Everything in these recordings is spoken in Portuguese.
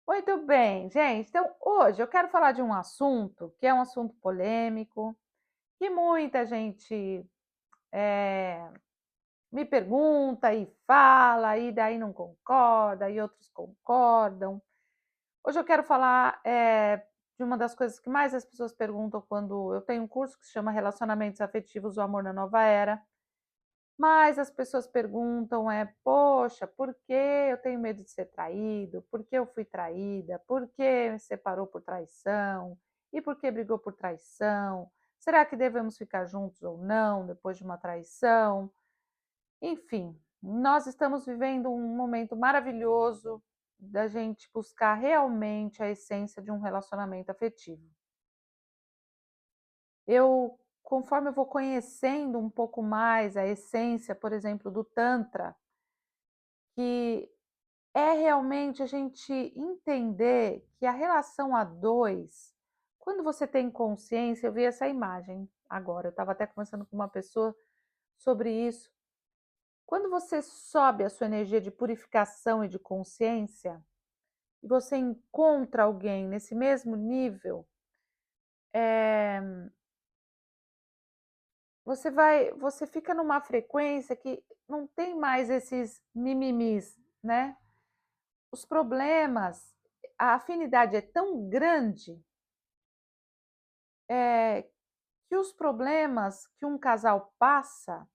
Muito bem, gente. Então, hoje eu quero falar de um assunto que é um assunto polêmico, que muita gente eh, me pergunta e fala, e daí não concorda, e outros concordam. Hoje eu quero falar de uma das coisas que mais as pessoas perguntam quando eu tenho um curso que se chama Relacionamentos Afetivos, o Amor na Nova Era. Mas as pessoas perguntam poxa, por que eu tenho medo de ser traído? Por que eu fui traída? Por que me separou por traição? E por que brigou por traição? Será que devemos ficar juntos ou não depois de uma traição? Enfim, nós estamos vivendo um momento maravilhoso da gente buscar realmente a essência de um relacionamento afetivo. Conforme eu vou conhecendo um pouco mais a essência, por exemplo, do Tantra, que é realmente a gente entender que a relação a dois, quando você tem consciência, eu vi essa imagem agora, eu estava até conversando com uma pessoa sobre isso. Quando você sobe a sua energia de purificação e de consciência, e você encontra alguém nesse mesmo nível, eh, você fica numa frequência que não tem mais esses mimimis, né? Os problemas, a afinidade é tão grande, que os problemas que um casal passa,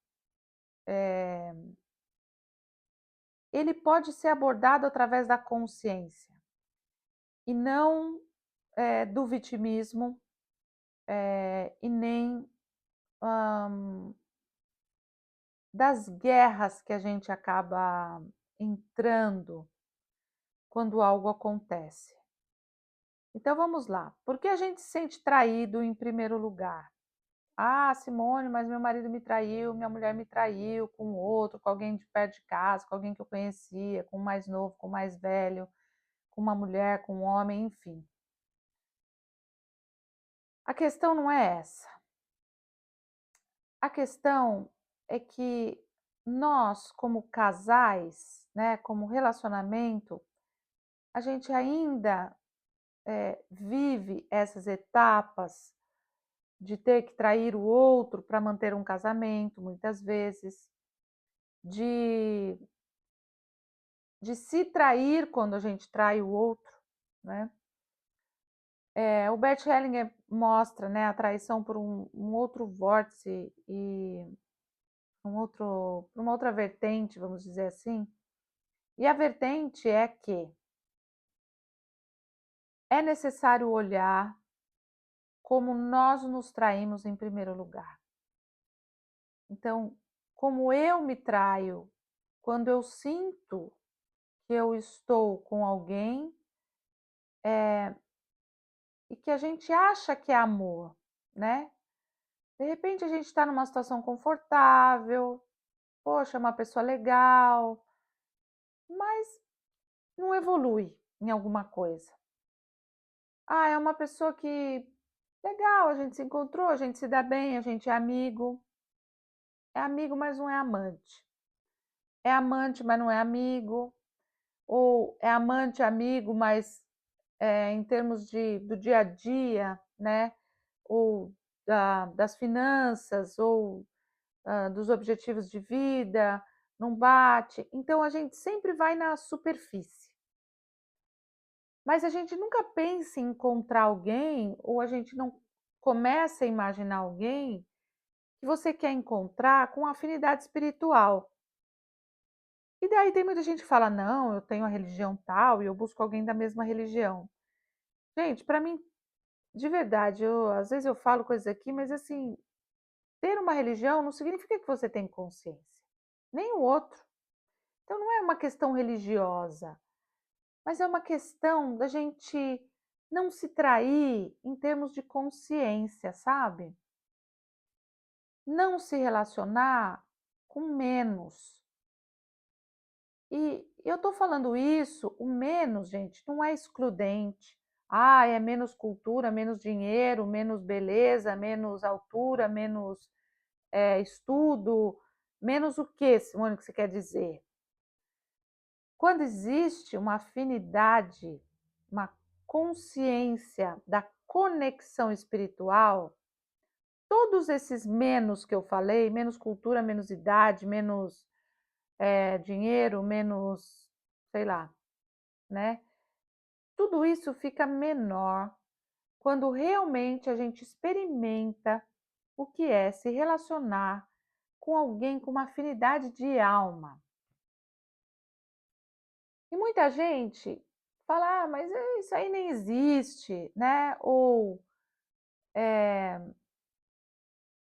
ele pode ser abordado através da consciência e não, do vitimismo, e nem, hã, das guerras que a gente acaba entrando quando algo acontece. Então vamos lá, por que a gente se sente traído em primeiro lugar? "Ah, Simone, mas meu marido me traiu, minha mulher me traiu com outro, com alguém de perto de casa, com alguém que eu conhecia, com o mais novo, com o mais velho, com uma mulher, com um homem", enfim. A questão não é essa. A questão é que nós, como casais, né, como relacionamento, a gente ainda, vive essas etapas de ter que trair o outro para manter um casamento, muitas vezes, de se trair quando a gente trai o outro, né. O Bert Hellinger mostra, né, a traição por um outro vórtice e uma outra vertente, vamos dizer assim. E a vertente é que é necessário olhar como nós nos traímos em primeiro lugar. Então, como eu me traio quando eu sinto que eu estou com alguém, e que a gente acha que é amor, né. De repente a gente está numa situação confortável, poxa, é uma pessoa legal, mas não evolui em alguma coisa. Ah, é uma pessoa que legal, a gente se encontrou, a gente se dá bem, a gente é amigo, mas não é amante. É amante, mas não é amigo, ou é amante, amigo, mas, em termos do dia a dia, né, ou das finanças, ou dos objetivos de vida, não bate. Então a gente sempre vai na superfície. Mas a gente nunca pensa em encontrar alguém, ou a gente não começa a imaginar alguém que você quer encontrar com afinidade espiritual. E daí tem muita gente que fala: "Não, eu tenho a religião tal e eu busco alguém da mesma religião". Gente, para mim, de verdade, às vezes eu falo coisas aqui, mas assim, ter uma religião não significa que você tem consciência, nem o outro. Então não é uma questão religiosa, mas é uma questão da gente não se trair em termos de consciência, sabe? Não se relacionar com menos. E eu tô falando isso, o menos, gente, não é excludente. Ah, é menos cultura, menos dinheiro, menos beleza, menos altura, menos estudo, menos o que, Simone, que você quer dizer? Quando existe uma afinidade, uma consciência da conexão espiritual, todos esses menos que eu falei, menos cultura, menos idade, menos dinheiro, menos, sei lá, né? Tudo isso fica menor quando realmente a gente experimenta o que é se relacionar com alguém com uma afinidade de alma. E muita gente fala, mas isso aí nem existe, né? Ou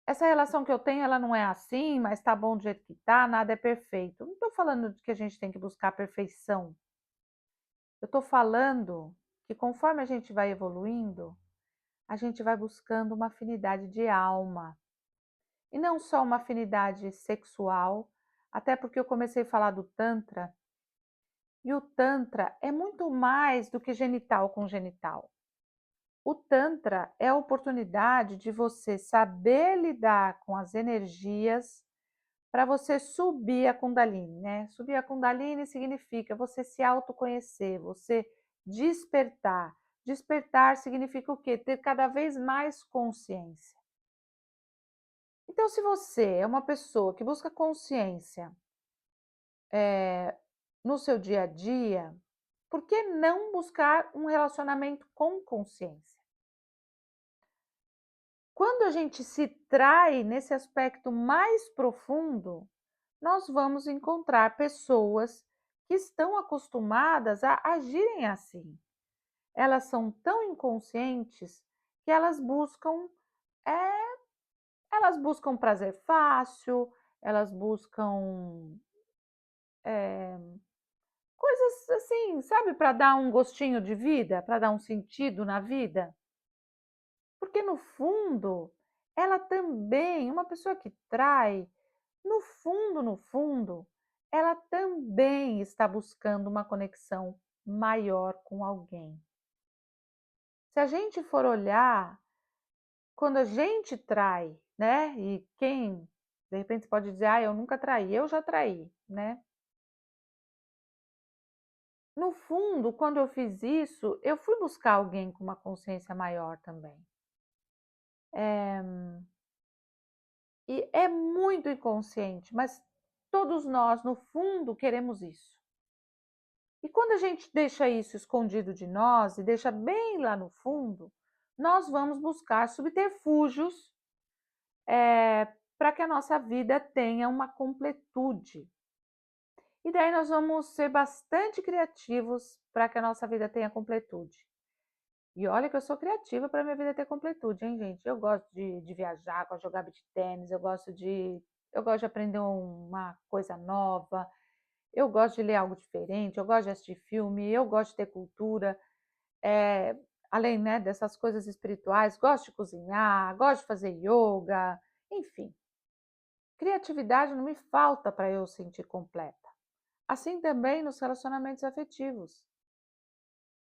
essa relação que eu tenho, ela não é assim, mas tá bom do jeito que tá, nada é perfeito. Não estou falando de que a gente tem que buscar a perfeição. Eu estou falando que conforme a gente vai evoluindo, a gente vai buscando uma afinidade de alma. E não só uma afinidade sexual, até porque eu comecei a falar do Tantra, e o Tantra é muito mais do que genital com genital. O Tantra é a oportunidade de você saber lidar com as energias para você subir a Kundalini, né? Subir a Kundalini significa você se autoconhecer, você despertar. Despertar significa o quê? Ter cada vez mais consciência. Então, se você é uma pessoa que busca consciência no seu dia a dia, por que não buscar um relacionamento com consciência? Quando a gente se trai nesse aspecto mais profundo, nós vamos encontrar pessoas que estão acostumadas a agirem assim. Elas são tão inconscientes que elas buscam prazer fácil, elas buscam coisas assim, sabe, para dar um gostinho de vida, para dar um sentido na vida. Porque no fundo, ela também, uma pessoa que trai, no fundo, ela também está buscando uma conexão maior com alguém. Se a gente for olhar, quando a gente trai, né? E quem, de repente, pode dizer, ah, eu nunca traí, eu já traí, né? No fundo, quando eu fiz isso, eu fui buscar alguém com uma consciência maior também. E é muito inconsciente, mas todos nós, no fundo, queremos isso. E quando a gente deixa isso escondido de nós e deixa bem lá no fundo, nós vamos buscar subterfúgios para que a nossa vida tenha uma completude. E daí nós vamos ser bastante criativos para que a nossa vida tenha completude. E olha que eu sou criativa para minha vida ter completude, hein, gente? Eu gosto de viajar, gosto de jogar beach tênis, eu gosto de aprender uma coisa nova, eu gosto de ler algo diferente, eu gosto de assistir filme, eu gosto de ter cultura, é, além, né, dessas coisas espirituais, gosto de cozinhar, gosto de fazer yoga, enfim. Criatividade não me falta para eu sentir completa. Assim também nos relacionamentos afetivos.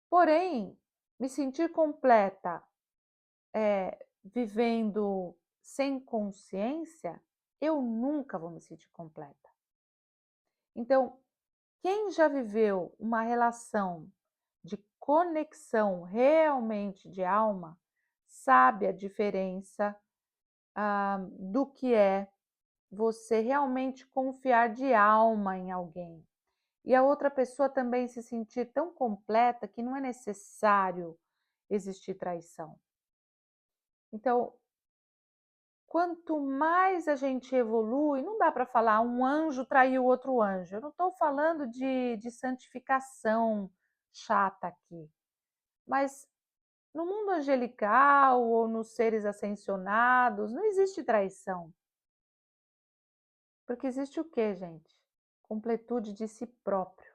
Porém, me sentir completa vivendo sem consciência, eu nunca vou me sentir completa. Então, quem já viveu uma relação de conexão realmente de alma, sabe a diferença do que é você realmente confiar de alma em alguém. E a outra pessoa também se sentir tão completa que não é necessário existir traição. Então, quanto mais a gente evolui, não dá para falar um anjo traiu outro anjo. Eu não estou falando de santificação chata aqui, mas no mundo angelical ou nos seres ascensionados, não existe traição. Porque existe o quê, gente? Completude de si próprio,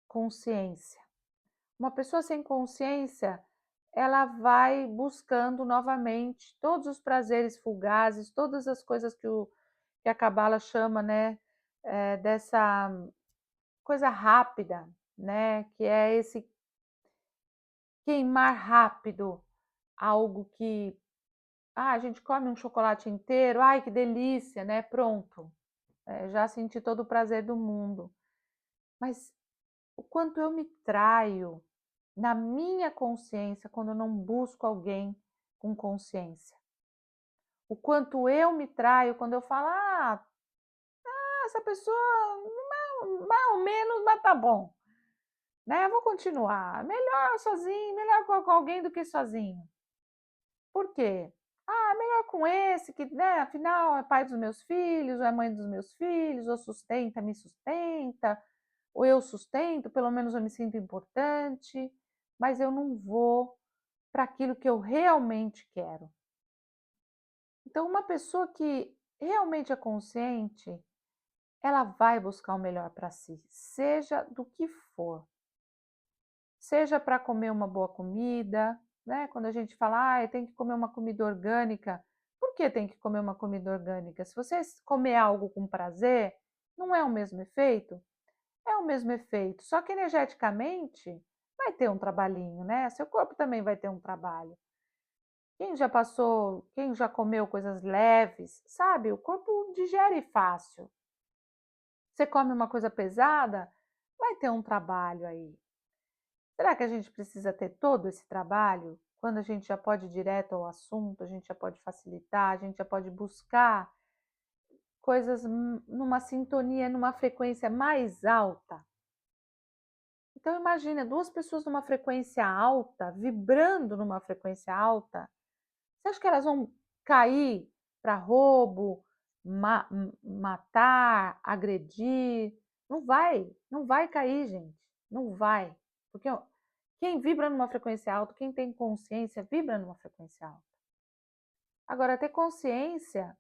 consciência. Uma pessoa sem consciência, ela vai buscando novamente todos os prazeres fugazes, todas as coisas que a Cabala chama, né, dessa coisa rápida, né, que é esse queimar rápido, algo que, a gente come um chocolate inteiro, ai que delícia, né, pronto, já senti todo o prazer do mundo. Mas o quanto eu me traio na minha consciência quando eu não busco alguém com consciência. O quanto eu me traio quando eu falo: essa pessoa mais ou menos, mas tá bom, né? Eu vou continuar. Melhor sozinho, melhor com alguém do que sozinho. Por quê? Melhor com esse que, né, afinal é pai dos meus filhos, ou é mãe dos meus filhos, ou sustenta, me sustenta, ou eu sustento, pelo menos eu me sinto importante, mas eu não vou para aquilo que eu realmente quero. Então, uma pessoa que realmente é consciente, ela vai buscar o melhor para si, seja do que for. Seja para comer uma boa comida, né? Quando a gente fala, tem que comer uma comida orgânica. Por que tem que comer uma comida orgânica? Se você comer algo com prazer, não é o mesmo efeito? É o mesmo efeito, só que energeticamente vai ter um trabalhinho, né? Seu corpo também vai ter um trabalho. Quem já passou, quem já comeu coisas leves, sabe? O corpo digere fácil. Você come uma coisa pesada, vai ter um trabalho aí. Será que a gente precisa ter todo esse trabalho? Quando a gente já pode ir direto ao assunto, a gente já pode facilitar, a gente já pode buscar coisas numa sintonia, numa frequência mais alta. Então imagina duas pessoas numa frequência alta, vibrando numa frequência alta. Você acha que elas vão cair para roubo, matar, agredir? Não vai cair, gente. Não vai. Porque quem vibra numa frequência alta, quem tem consciência, vibra numa frequência alta. Agora, ter consciência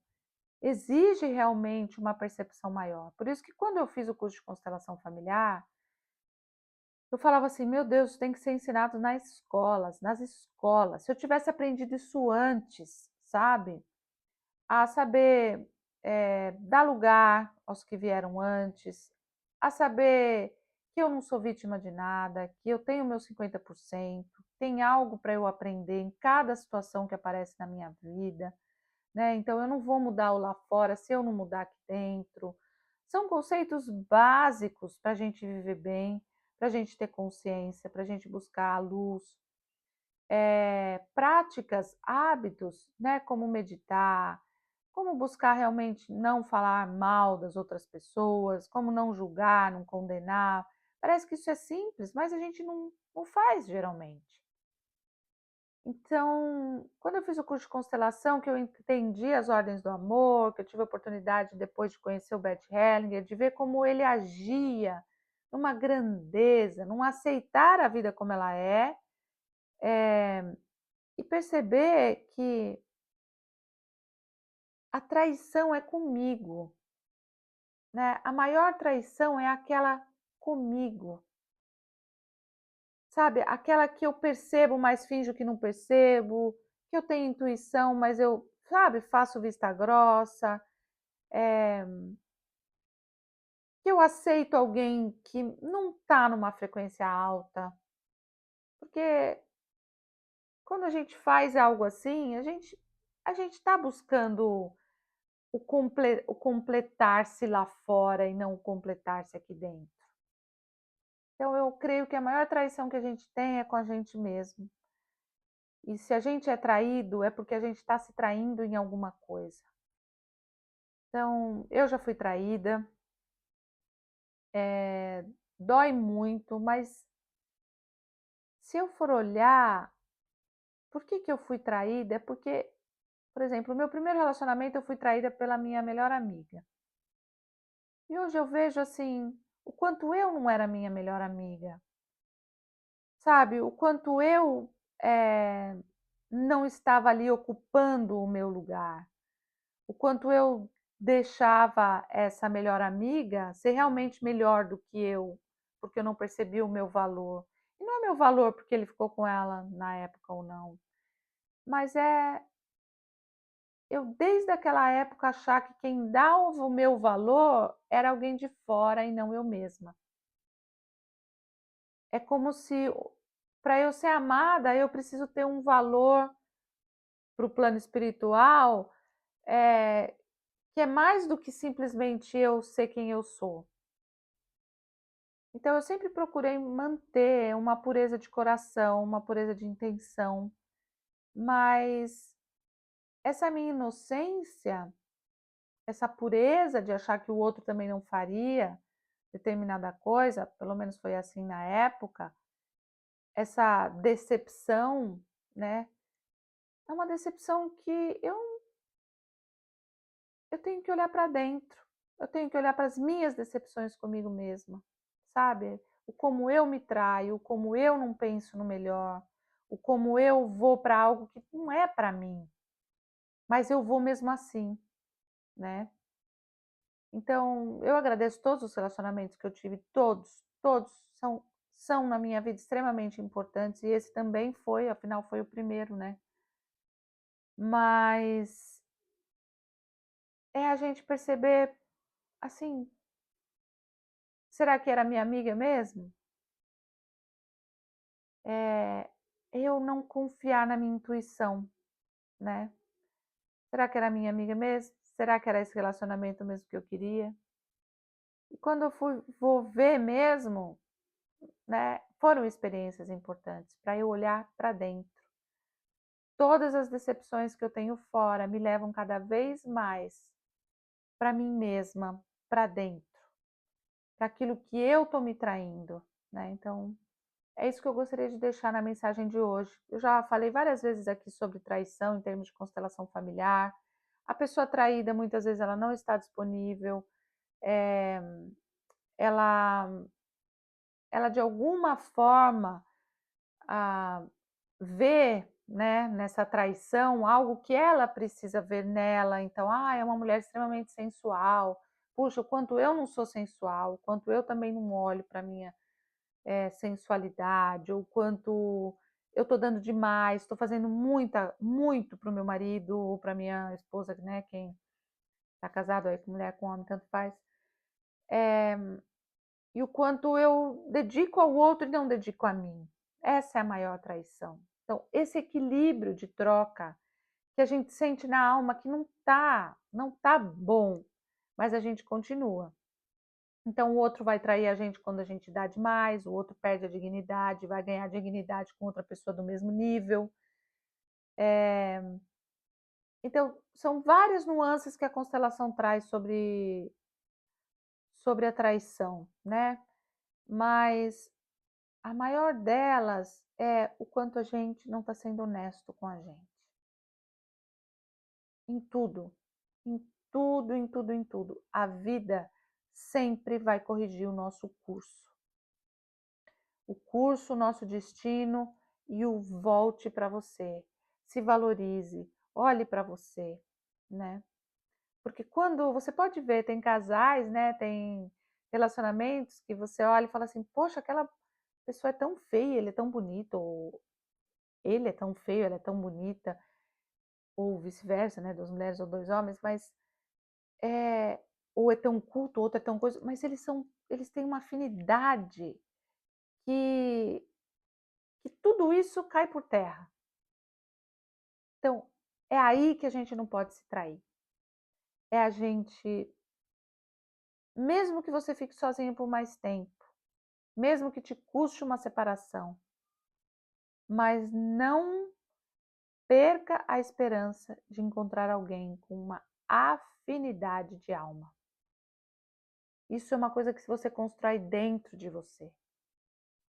exige realmente uma percepção maior. Por isso que quando eu fiz o curso de constelação familiar, eu falava assim, meu Deus, isso tem que ser ensinado nas escolas, nas escolas. Se eu tivesse aprendido isso antes, sabe? A saber dar lugar aos que vieram antes, a saber que eu não sou vítima de nada, que eu tenho meus 50%, tem algo para eu aprender em cada situação que aparece na minha vida, né? Então eu não vou mudar o lá fora se eu não mudar aqui dentro. São conceitos básicos para a gente viver bem, para a gente ter consciência, para a gente buscar a luz. Práticas, hábitos, né? Como meditar, como buscar realmente não falar mal das outras pessoas, como não julgar, não condenar. Parece que isso é simples, mas a gente não faz geralmente. Então, quando eu fiz o curso de constelação, que eu entendi as ordens do amor, que eu tive a oportunidade depois de conhecer o Bert Hellinger, de ver como ele agia numa grandeza, num aceitar a vida como ela é e perceber que a traição é comigo, né? A maior traição é aquela comigo, sabe? Aquela que eu percebo, mas finjo que não percebo, que eu tenho intuição, mas eu, sabe, faço vista grossa, que eu aceito alguém que não está numa frequência alta, porque quando a gente faz algo assim, a gente está buscando o completar-se lá fora e não o completar-se aqui dentro. Então, eu creio que a maior traição que a gente tem é com a gente mesmo. E se a gente é traído, é porque a gente está se traindo em alguma coisa. Então, eu já fui traída, dói muito, mas se eu for olhar, por que que eu fui traída? É porque, por exemplo, o meu primeiro relacionamento eu fui traída pela minha melhor amiga. E hoje eu vejo assim, o quanto eu não era minha melhor amiga, sabe? O quanto eu não estava ali ocupando o meu lugar, o quanto eu deixava essa melhor amiga ser realmente melhor do que eu, porque eu não percebi o meu valor. E não é meu valor porque ele ficou com ela na época ou não, mas é eu desde aquela época achar que quem dava o meu valor era alguém de fora e não eu mesma. É como se para eu ser amada eu preciso ter um valor para o plano espiritual, é, que é mais do que simplesmente eu ser quem eu sou. Então eu sempre procurei manter uma pureza de coração, uma pureza de intenção, mas essa minha inocência, essa pureza de achar que o outro também não faria determinada coisa, pelo menos foi assim na época, essa decepção, né, é uma decepção que eu tenho que olhar para dentro, eu tenho que olhar para as minhas decepções comigo mesma, sabe? O como eu me traio, o como eu não penso no melhor, o como eu vou para algo que não é para mim, mas eu vou mesmo assim, né? Então, eu agradeço todos os relacionamentos que eu tive, todos são na minha vida extremamente importantes, e esse também foi, afinal foi o primeiro, né? Mas é a gente perceber, assim, será que era minha amiga mesmo? Eu não confiar na minha intuição, né? Será que era minha amiga mesmo? Será que era esse relacionamento mesmo que eu queria? E quando vou ver mesmo, né? Foram experiências importantes para eu olhar para dentro. Todas as decepções que eu tenho fora me levam cada vez mais para mim mesma, para dentro, para aquilo que eu estou me traindo, né? Então, é isso que eu gostaria de deixar na mensagem de hoje. Eu já falei várias vezes aqui sobre traição em termos de constelação familiar. A pessoa traída, muitas vezes, ela não está disponível, é, ela, ela de alguma forma vê, né, nessa traição algo que ela precisa ver nela. Então, é uma mulher extremamente sensual. Puxa, o quanto eu não sou sensual, o quanto eu também não olho para minha sensualidade, ou quanto eu estou dando demais, estou fazendo muito para o meu marido ou para minha esposa, né? Quem está casado aí com mulher, com homem, tanto faz. E o quanto eu dedico ao outro e não dedico a mim. Essa é a maior traição. Então, esse equilíbrio de troca que a gente sente na alma que não tá bom, mas a gente continua. Então, o outro vai trair a gente quando a gente dá demais, o outro perde a dignidade, vai ganhar dignidade com outra pessoa do mesmo nível. Então, são várias nuances que a constelação traz sobre a traição, né? Mas a maior delas é o quanto a gente não está sendo honesto com a gente. Em tudo, em tudo, em tudo, em tudo. A vida sempre vai corrigir o nosso curso. O curso, o nosso destino, e o volte para você. Se valorize, olhe para você, né? Porque quando você pode ver, tem casais, né? Tem relacionamentos que você olha e fala assim: poxa, aquela pessoa é tão feia, ele é tão bonito, ou ele é tão feio, ela é tão bonita, ou vice-versa, né? Duas mulheres ou dois homens, mas é, ou é tão culto, ou outro é tão coisa, mas eles têm uma afinidade que, que tudo isso cai por terra. Então, é aí que a gente não pode se trair. É a gente, mesmo que você fique sozinho por mais tempo, mesmo que te custe uma separação, mas não perca a esperança de encontrar alguém com uma afinidade de alma. Isso é uma coisa que você constrói dentro de você.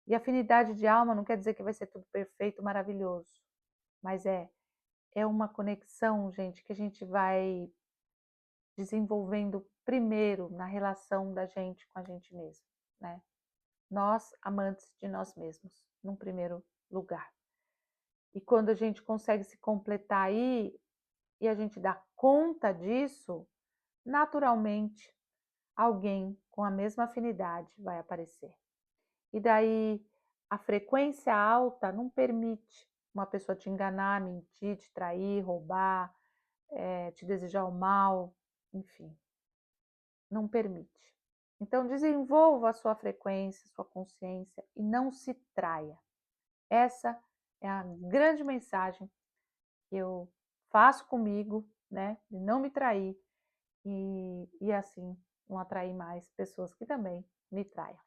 E afinidade de alma não quer dizer que vai ser tudo perfeito, maravilhoso, mas é uma conexão, gente, que a gente vai desenvolvendo primeiro na relação da gente com a gente mesmo, né? Nós, amantes de nós mesmos, num primeiro lugar. E quando a gente consegue se completar aí e a gente dá conta disso, naturalmente alguém com a mesma afinidade vai aparecer. E daí a frequência alta não permite uma pessoa te enganar, mentir, te trair, roubar, te desejar o mal, enfim, não permite. Então desenvolva a sua frequência, sua consciência e não se traia. Essa é a grande mensagem que eu faço comigo, né? De não me trair e assim não atrair mais pessoas que também me traiam.